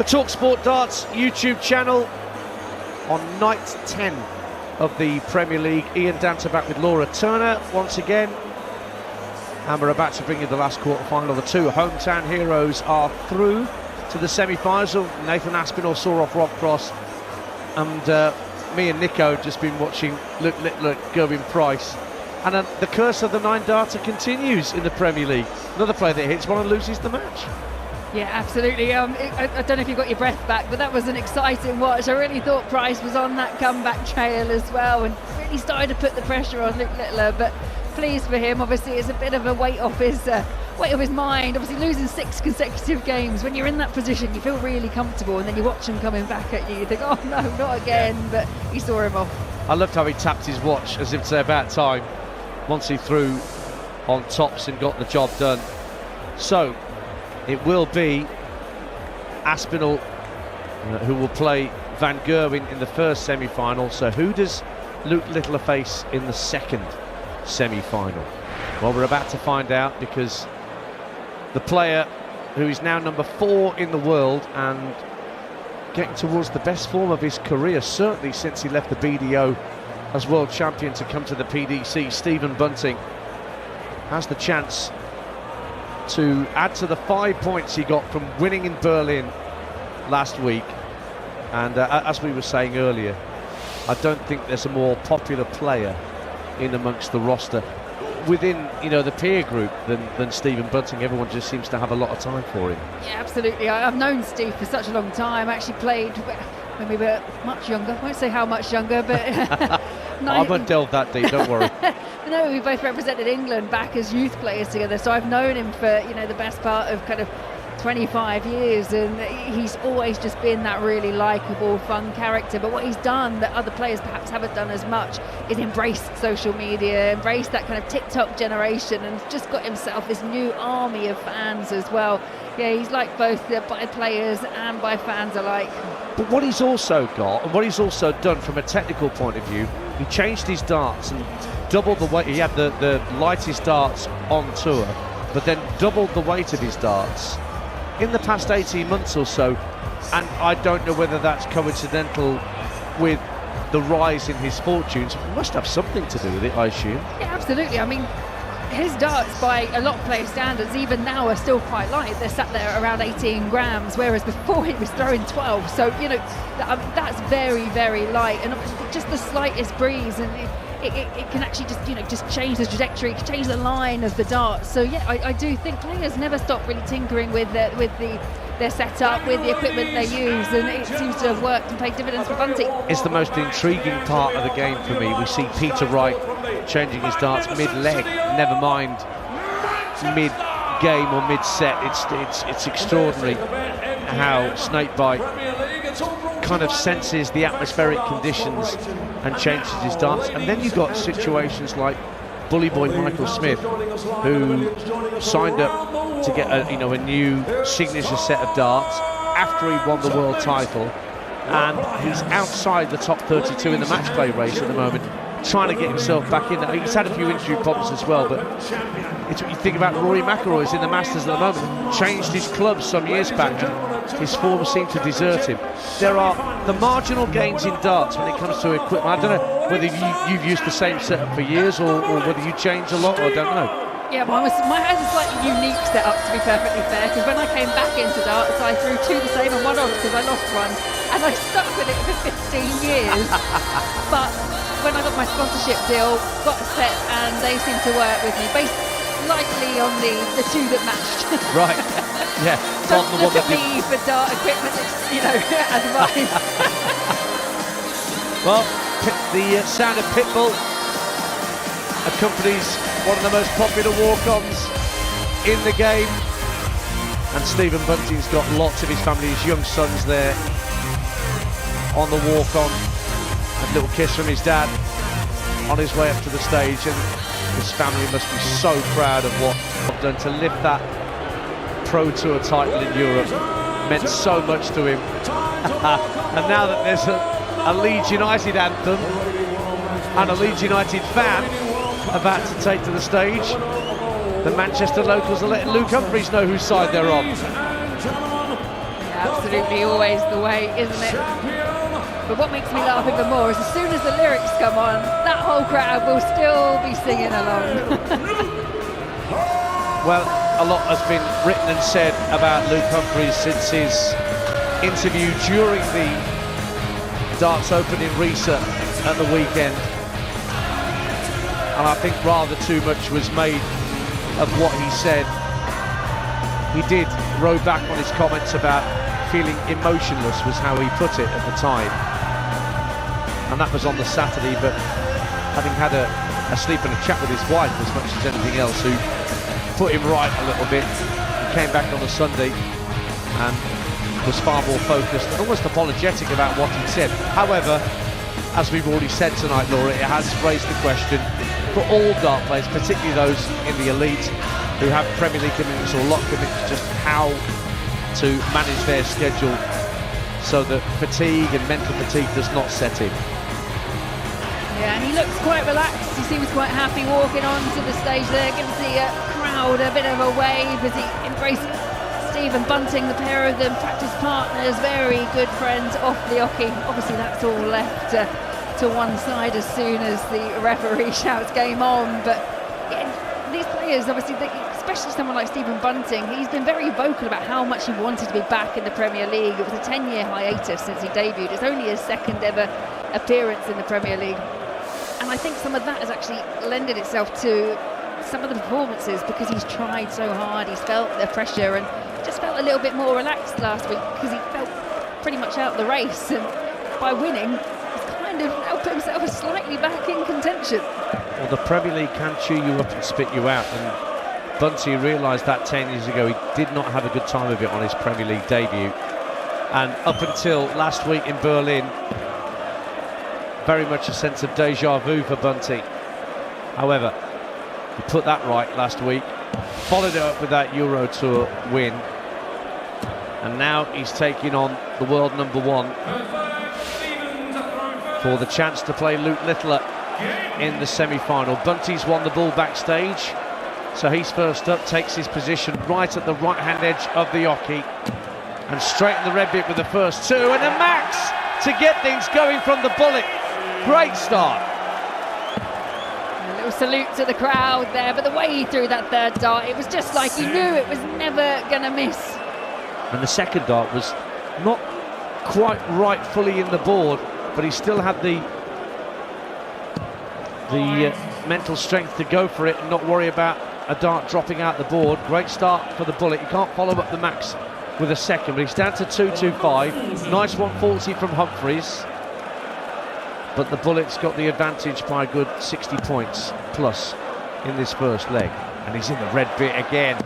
talkSPORT Darts YouTube channel on night 10 of the Premier League. Ian Danter back with Laura Turner once again. And we're about to bring you the last quarter-final. The two hometown heroes are through to the semi-finals. Nathan Aspinall saw off Rob Cross. And me and Nico just been watching Gerwyn Price. And the curse of the 9-darter continues in the Premier League. Another player that hits one and loses the match. Yeah, absolutely. I don't know if you got your breath back, but that was an exciting watch. I really thought Price was on that comeback trail as well and really started to put the pressure on Luke Littler. But pleased for him. Obviously, it's a bit of a weight off his mind. Obviously, losing 6 consecutive games. When you're in that position, you feel really comfortable, and then you watch him coming back at you. You think, oh no, not again. But he saw him off. I loved how he tapped his watch as if to say about time once he threw on tops and got the job done. So it will be Aspinall who will play Van Gerwen in the first semi-final. So who does Luke Littler face in the second semi-final? Well, we're about to find out, because the player who is now number 4 in the world and getting towards the best form of his career, certainly since he left the BDO as world champion to come to the PDC, Stephen Bunting, has the chance to add to the 5 points he got from winning in Berlin last week. And as we were saying earlier, I don't think there's a more popular player in amongst the roster within, the peer group than Stephen Bunting. Everyone just seems to have a lot of time for him. Yeah, absolutely. I've known Steve for such a long time. I actually played when we were much younger. I won't say how much younger, but I won't delve that deep, don't worry. No, we both represented England back as youth players together, so I've known him for the best part of kind of 25 years, and he's always just been that really likeable, fun character. But what he's done that other players perhaps haven't done as much is embrace social media, embrace that kind of TikTok generation, and just got himself this new army of fans as well. Yeah, he's liked both by players and by fans alike. But what he's also got, and what he's also done from a technical point of view, he changed his darts and doubled the weight. He had the lightest darts on tour, but then doubled the weight of his darts in the past 18 months or so. And I don't know whether that's coincidental with the rise in his fortunes. It must have something to do with it, I assume. Yeah, absolutely. I mean, his darts, by a lot of player standards, even now are still quite light. They're sat there around 18 grams, whereas before he was throwing 12. So, that's very, very light. And just the slightest breeze, and it can actually just change the trajectory, change the line of the dart. So yeah, I do think players never stop really tinkering with their setup, with the equipment they use, and it seems to have worked and paid dividends for Bunting. It's the most intriguing part of the game for me. We see Peter Wright changing his darts mid-leg, never mind mid-game or mid-set. It's extraordinary how Snakebite kind of senses the atmospheric conditions and changes his darts. And then you've got situations like Bully Boy Michael Smith, who signed up to get a new signature set of darts after he won the world title, and he's outside the top 32 in the match play race at the moment, trying to get himself back in there. He's had a few injury problems as well, but it's what you think about. Rory McIlroy's in the Masters at the moment, changed his clubs some years back, and his form seemed to desert him. There are the marginal gains in darts when it comes to equipment. I don't know whether you've used the same setup for years or whether you change a lot, or I don't know. Yeah, mine has a slightly unique setup, to be perfectly fair, because when I came back into darts, I threw 2 the same and 1 off because I lost one, and I stuck with it for 15 years. But when I got my sponsorship deal, got a set, and they seemed to work with me, based likely on the 2 that matched. Right. Yeah. Don't look at me for dart equipment, advice. Well, the sound of Pitbull accompanies one of the most popular walk-ons in the game, and Stephen Bunting's got lots of his family, his young sons there on the walk-on. A little kiss from his dad on his way up to the stage, and his family must be so proud of what I've done to lift that Pro Tour title in Europe. Meant so much to him. And now that there's a Leeds United anthem and a Leeds United fan about to take to the stage, the Manchester locals are letting Luke Humphries know whose side they're on. Yeah, absolutely always the way, isn't it? But what makes me laugh even more is as soon as the lyrics come on, that whole crowd will still be singing along. Well, a lot has been written and said about Luke Humphries since his interview during the Darts Open in Risa at the weekend. And I think rather too much was made of what he said. He did row back on his comments about feeling emotionless, was how he put it at the time. And that was on the Saturday, but having had a sleep and a chat with his wife as much as anything else, who put him right a little bit, he came back on a Sunday and was far more focused and almost apologetic about what he'd said. However, as we've already said tonight, Laura, it has raised the question for all dart players, particularly those in the elite who have Premier League commitments or lot commitments, just how to manage their schedule so that fatigue and mental fatigue does not set in. Yeah, and he looks quite relaxed. He seems quite happy walking onto the stage there, gives the crowd a bit of a wave as he embraces Stephen Bunting, the pair of them, practice partners, very good friends off the oche. Obviously that's all left to one side as soon as the referee shouts game on, but yeah, these players, obviously, especially someone like Stephen Bunting, he's been very vocal about how much he wanted to be back in the Premier League. It was a 10-year hiatus since he debuted. It's only his second ever appearance in the Premier League. And I think some of that has actually lended itself to some of the performances because he's tried so hard, he's felt the pressure and just felt a little bit more relaxed last week because he felt pretty much out of the race, and by winning he's kind of now put himself slightly back in contention. Well, the Premier League can chew you up and spit you out, and Bunty realised that 10 years ago. He did not have a good time of it on his Premier League debut, and up until last week in Berlin, very much a sense of deja vu for Bunty. However, he put that right last week, followed it up with that Euro Tour win, and now he's taking on the world number one for the chance to play Luke Littler in the semi-final. Bunty's won the ball backstage, so he's first up, takes his position right at the right-hand edge of the oche, and straight in the red bit with the first two, and a max to get things going from the bullet. Great start. A little salute to the crowd there, but the way he threw that third dart, it was just like he knew it was never going to miss. And the second dart was not quite right fully in the board, but he still had the mental strength to go for it and not worry about a dart dropping out the board. Great start for the bullet. He can't follow up the max with a second, but he's down to 2.25. Nice 140 from Humphries, but the bullet's got the advantage by a good 60 points plus in this first leg, and he's in the red bit again.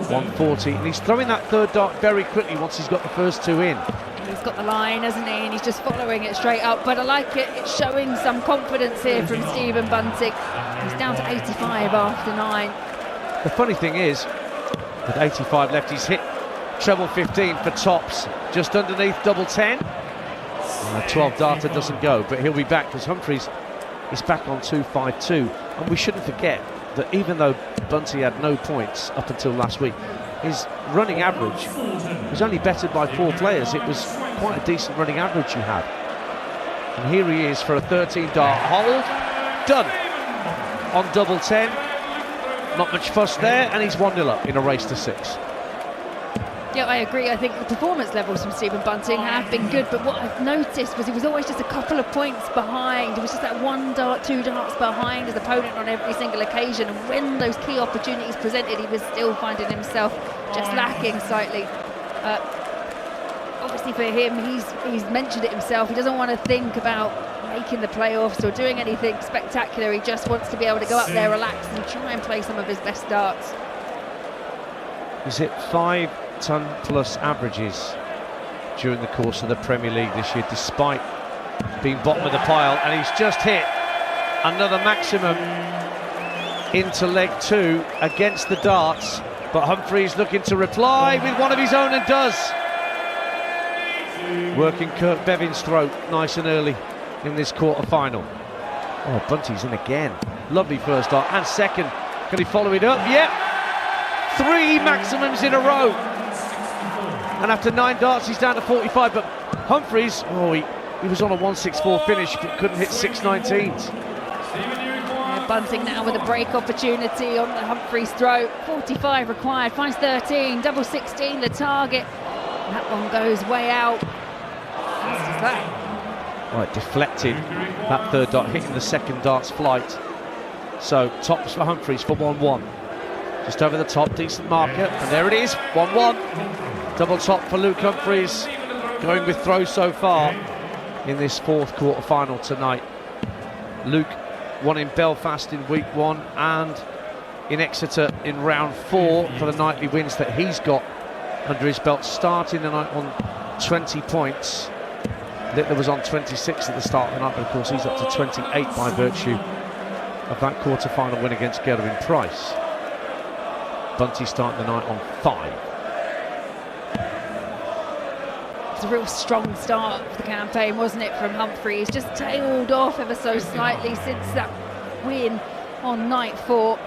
140, and he's throwing that third dart very quickly once he's got the first two in. He's got the line, hasn't he, and he's just following it straight up, but I like it. It's showing some confidence here from Stephen Bunting. He's down to 85 after 9. The funny thing is, with 85 left, he's hit treble 15 for tops, just underneath double 10. And the 12 darter doesn't go, but he'll be back because Humphries is back on 2.52. And we shouldn't forget that even though Bunty had no points up until last week, his running average was only bettered by 4 players. It was quite a decent running average he had. And here he is for a 13 dart hold, done on double 10. Not much fuss there, and he's 1-0 up in a race to 6. Yeah, I agree. I think the performance levels from Stephen Bunting have been good, but what I've noticed was he was always just a couple of points behind. It was just that 1 dart, 2 darts behind his opponent on every single occasion, and when those key opportunities presented, he was still finding himself just lacking slightly. Obviously for him, he's mentioned it himself, he doesn't want to think about making the playoffs or doing anything spectacular. He just wants to be able to go up there, relax, and try and play some of his best darts. He's hit 5-ton plus averages during the course of the Premier League this year, despite being bottom of the pile, and he's just hit another maximum into leg 2 against the darts, but Humphries looking to reply with one of his own, and does. Working Kirk Bevin's throat nice and early in this quarter-final. Oh, Bunty's in again. Lovely first dart and second. Can he follow it up? Yep. 3 maximums in a row. And after 9 darts, he's down to 45. But Humphries, he was on a 164 finish, but couldn't hit 619s. Bunting now with a break opportunity on the Humphries throw. 45 required, finds 13, double 16 the target. That one goes way out. How fast is that? Right, deflected that third dart, hitting the second dart's flight. So tops for Humphries for 1-1. Just over the top, decent marker, and there it is, 1-1. Double top for Luke Humphries, going with throw so far in this fourth quarter-final tonight. Luke won in Belfast in week 1 and in Exeter in round 4 for the nightly wins that he's got under his belt, starting the night on 20 points. Littler was on 26 at the start of the night, but of course he's up to 28 by virtue of that quarter-final win against Gerwyn Price. Bunty starting the night on 5. It was a real strong start of the campaign, wasn't it, from Humphries? Just tailed off ever so slightly since that win on night 4,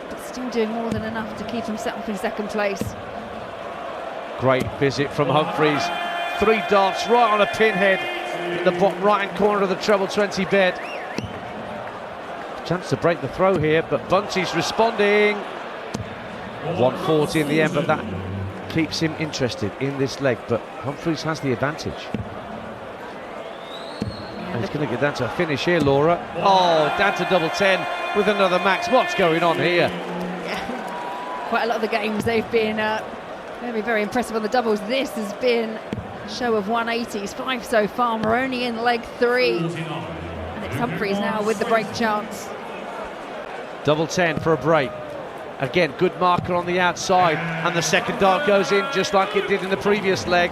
but still doing more than enough to keep himself in second place. Great visit from Humphries. 3 darts right on a pinhead in the bottom right-hand corner of the treble 20 bed. Chance to break the throw here, but Bunty's responding. 140 in the end, but that keeps him interested in this leg. But Humphries has the advantage. And he's going to get down to a finish here, Laura. Oh, down to double 10 with another max. What's going on here? Yeah. Quite a lot of the games they've been very, very impressive on the doubles. This has been a show of 180s, 5 so far. We're only in leg 3. And it's Humphries now with the break chance. Double 10 for a break. Again, good marker on the outside, and the second dart goes in just like it did in the previous leg.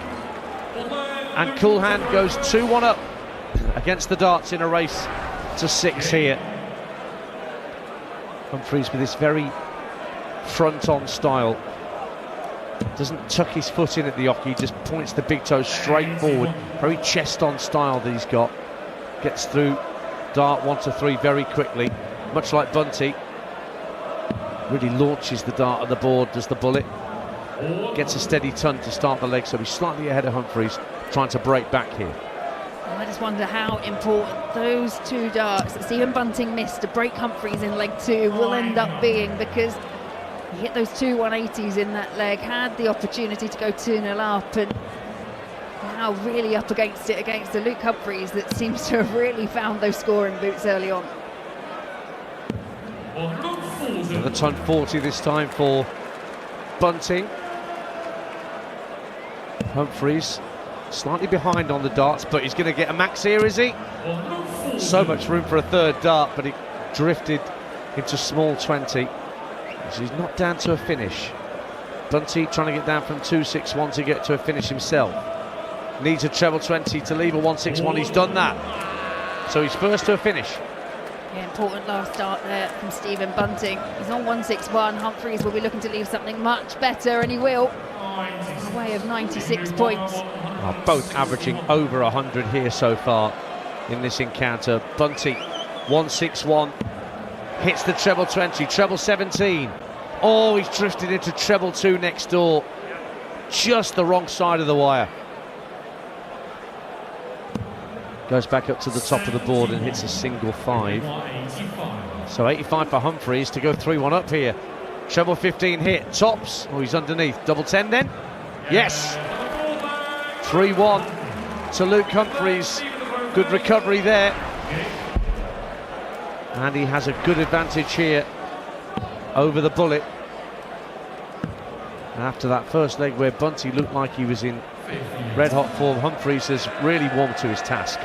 And Coolhand goes 2-1 up against the darts in a race to 6 here. Humphries with this very front-on style. Doesn't tuck his foot in at the off, he just points the big toe straight forward. Very chest-on style that he's got. Gets through dart 1 to 3 very quickly, much like Bunty. Really launches the dart at the board, does the bullet. Gets a steady ton to start the leg, so he's slightly ahead of Humphries, trying to break back here. And I just wonder how important those 2 darts that Stephen Bunting missed to break Humphries in leg 2 will end up being, because he hit those 2 180s in that leg, had the opportunity to go 2-0 up, and now really up against it against the Luke Humphries that seems to have really found those scoring boots early on. Another ton 40 this time for Bunting. Humphries slightly behind on the darts, but he's going to get a max here, is he? So much room for a third dart, but he drifted into small 20. So he's not down to a finish. Bunty trying to get down from 261 to get to a finish himself. Needs a treble 20 to leave a 161. He's done that. So he's first to a finish. Yeah, important last start there from Stephen Bunting. He's on 161. Humphries will be looking to leave something much better, and he will. A way of 96 points. Both averaging over 100 here so far in this encounter. Bunty 161, hits the treble 20, treble 17. Oh, he's drifted into treble 2 next door. Just the wrong side of the wire. Goes back up to the top of the board and hits a single 5. So 85 for Humphries to go 3-1 up here. Treble 15 hit, tops. Oh, he's underneath. Double 10 then? Yes. 3-1 to Luke Humphries. Good recovery there. And he has a good advantage here over the bullet. After that first leg where Bunty looked like he was in red-hot form, Humphries has really warmed to his task.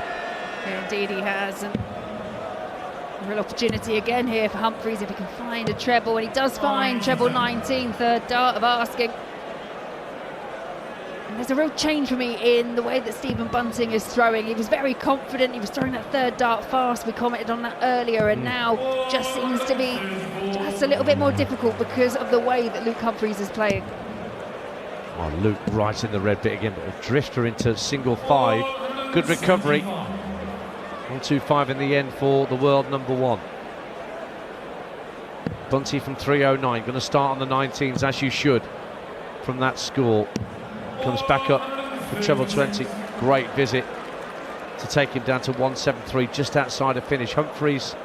Yeah, indeed he has. And a real opportunity again here for Humphries if he can find a treble, and he does find treble 19, third dart of asking. And there's a real change for me in the way that Stephen Bunting is throwing. He was very confident, he was throwing that third dart fast, we commented on that earlier, and now just seems to be just a little bit more difficult because of the way that Luke Humphries is playing. Oh, Luke right in the red bit again, but a drifter into single 5. Good recovery. 1-2-5 in the end for the world number 1. Bunty from 309, going to start on the 19s as you should from that score. comes back up for treble 20. Great visit to take him down to 173, just outside of finish. Humphries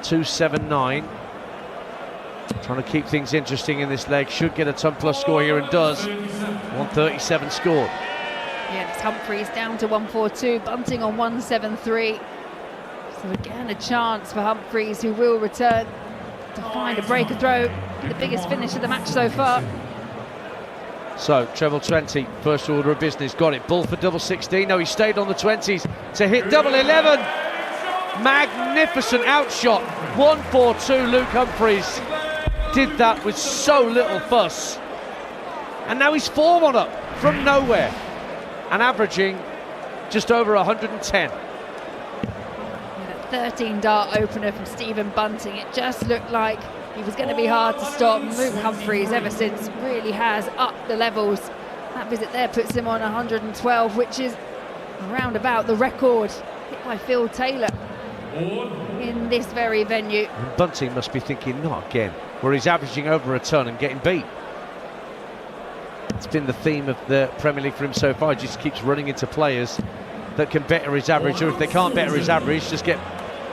279. Trying to keep things interesting in this leg. Should get a ton plus score here and does. 137 scored. Yeah, it's Humphries down to 142, Bunting on 173. So again, a chance for Humphries, who will return to find a breaker throw, the biggest finish of the match so far. So, treble 20, first order of business, got it. Bull for double 16. No, he stayed on the 20s to hit double 11. Magnificent outshot. 142, Luke Humphries did that with so little fuss. And now he's 4-1 up from nowhere and averaging just over 110. 13 dart opener from Stephen Bunting. It just looked like he was going to be hard to stop. Luke Humphries, ever since, really has upped the levels. That visit there puts him on 112, which is around about the record hit by Phil Taylor in this very venue. And Bunting must be thinking, not again, where he's averaging over a ton and getting beat. It's been the theme of the Premier League for him so far. He just keeps running into players that can better his average, or if they can't better his average, just get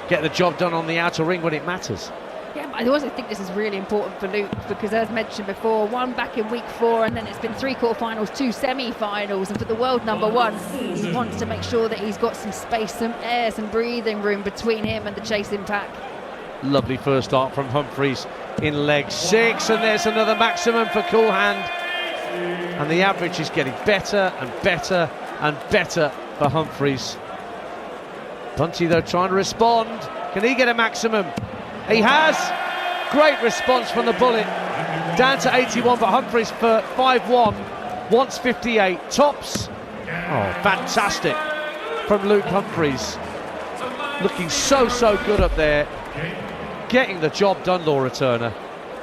the job done on the outer ring when it matters. Yeah, I also think this is really important for Luke, because as mentioned before, one back in week 4, and then it's been 3 quarterfinals, 2 semi-finals, and for the world number 1, he wants to make sure that he's got some space, some air, some breathing room between him and the chasing pack. Lovely first dart from Humphries in leg 6, and there's another maximum for Cool Hand. And the average is getting better and better and better for Humphries. Bunty, though, trying to respond. Can he get a maximum? He has. Great response from the bullet. Down to 81, but Humphries for 5-1. Wants 58. Tops. Oh, fantastic from Luke Humphries. Looking so good up there. Getting the job done, Laura Turner.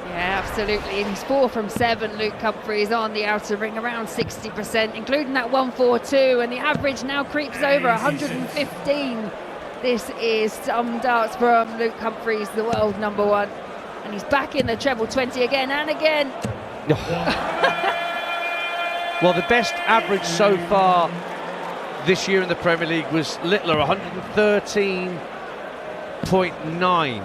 Yeah, absolutely. And he's 4 from 7, Luke Humphries, on the outer ring, around 60%, including that 142, and the average now creeps over 115. This is some darts from Luke Humphries, the world number 1. And he's back in the treble 20 again and again. Well, the best average so far this year in the Premier League was Littler, 113.9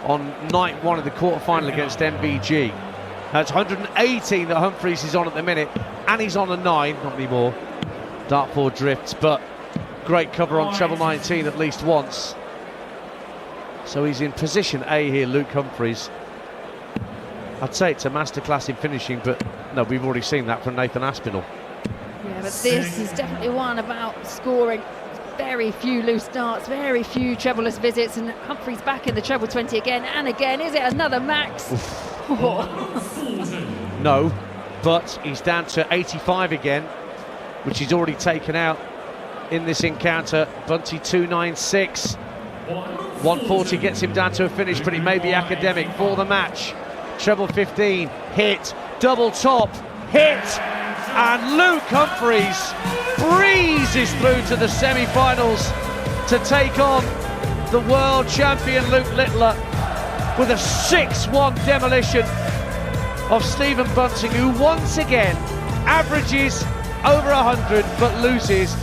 on night 1 of the quarterfinal against MVG. That's 118 that Humphries is on at the minute, and he's on a 9, not anymore. Dart 4 drifts, but great cover on treble 19 at least once. So he's in position A here, Luke Humphries. I'd say it's a masterclass in finishing, but no, we've already seen that from Nathan Aspinall. Yeah, but this is definitely one about scoring. Very few loose darts, very few trebleless visits, and Humphries back in the treble 20 again and again. Is it another max? No, but he's down to 85 again, which he's already taken out in this encounter. Bunty 296. 140 gets him down to a finish, but it may be academic for the match. Treble 15, hit, double top, hit, and Luke Humphries breezes through to the semi-finals to take on the world champion Luke Littler with a 6-1 demolition of Stephen Bunting, who once again averages over 100 but loses.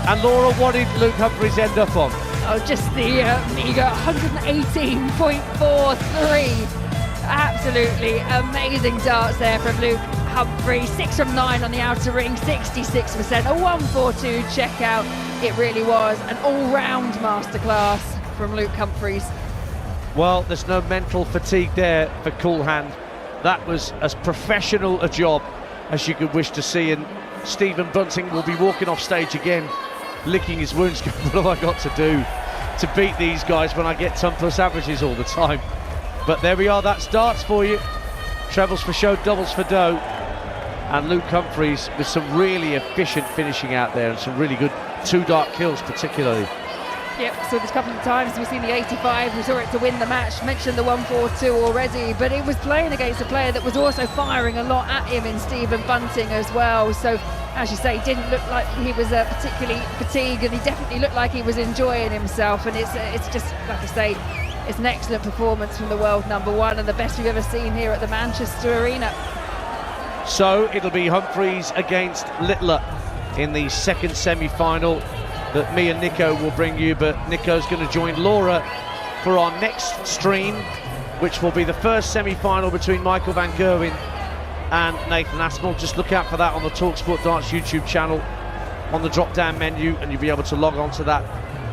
And Laura, what did Luke Humphries end up on? Oh, just the meagre 118.43. Absolutely amazing darts there from Luke Humphries. 6 from 9 on the outer ring, 66%. A 142 checkout. It really was an all-round masterclass from Luke Humphries. Well, there's no mental fatigue there for Cool Hand. That was as professional a job as you could wish to see, and Stephen Bunting will be walking off stage again, licking his wounds, going, what have I got to do to beat these guys when I get ton plus averages all the time? But there we are, that's darts for you. Trebles for show, doubles for dough. And Luke Humphries with some really efficient finishing out there and some really good 2-dart kills particularly. Yep, so there's a couple of times we've seen the 85, we saw it to win the match, mentioned the 142 already, but it was playing against a player that was also firing a lot at him in Stephen Bunting as well. So, as you say, didn't look like he was particularly fatigued, and he definitely looked like he was enjoying himself. And it's just, like I say, it's an excellent performance from the world number 1 and the best we've ever seen here at the Manchester Arena. So it'll be Humphries against Littler in the second semi-final that me and Nico will bring you, but Nico's going to join Laura for our next stream, which will be the first semi-final between Michael van Gerwen and Nathan Aspinall. Just look out for that on the talkSPORT Darts YouTube channel on the drop-down menu, and you'll be able to log on to that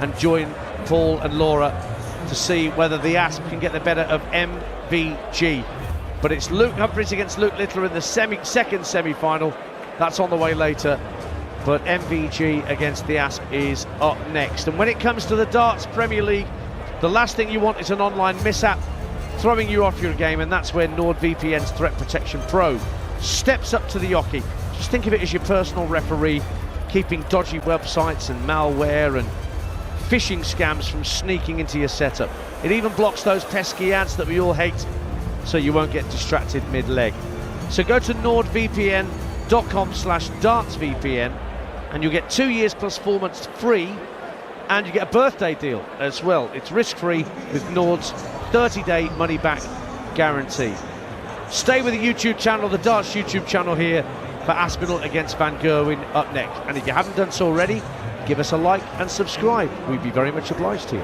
and join Paul and Laura to see whether the Asp can get the better of MVG. But it's Luke Humphries against Luke Littler in the second semi-final. That's on the way later. But MVG against the Asp is up next. And when it comes to the Darts Premier League, the last thing you want is an online mishap throwing you off your game, and that's where NordVPN's Threat Protection Pro steps up to the oche. Just think of it as your personal referee, keeping dodgy websites and malware and phishing scams from sneaking into your setup. It even blocks those pesky ads that we all hate, so you won't get distracted mid-leg. So go to nordvpn.com/dartsvpn and you'll get 2 years plus 4 months free, and you get a birthday deal as well. It's risk-free with Nord's 30-day money-back guarantee. Stay with the YouTube channel, the Darts YouTube channel here, for Aspinall against Van Gerwen up next. And if you haven't done so already, give us a like and subscribe. We'd be very much obliged to you.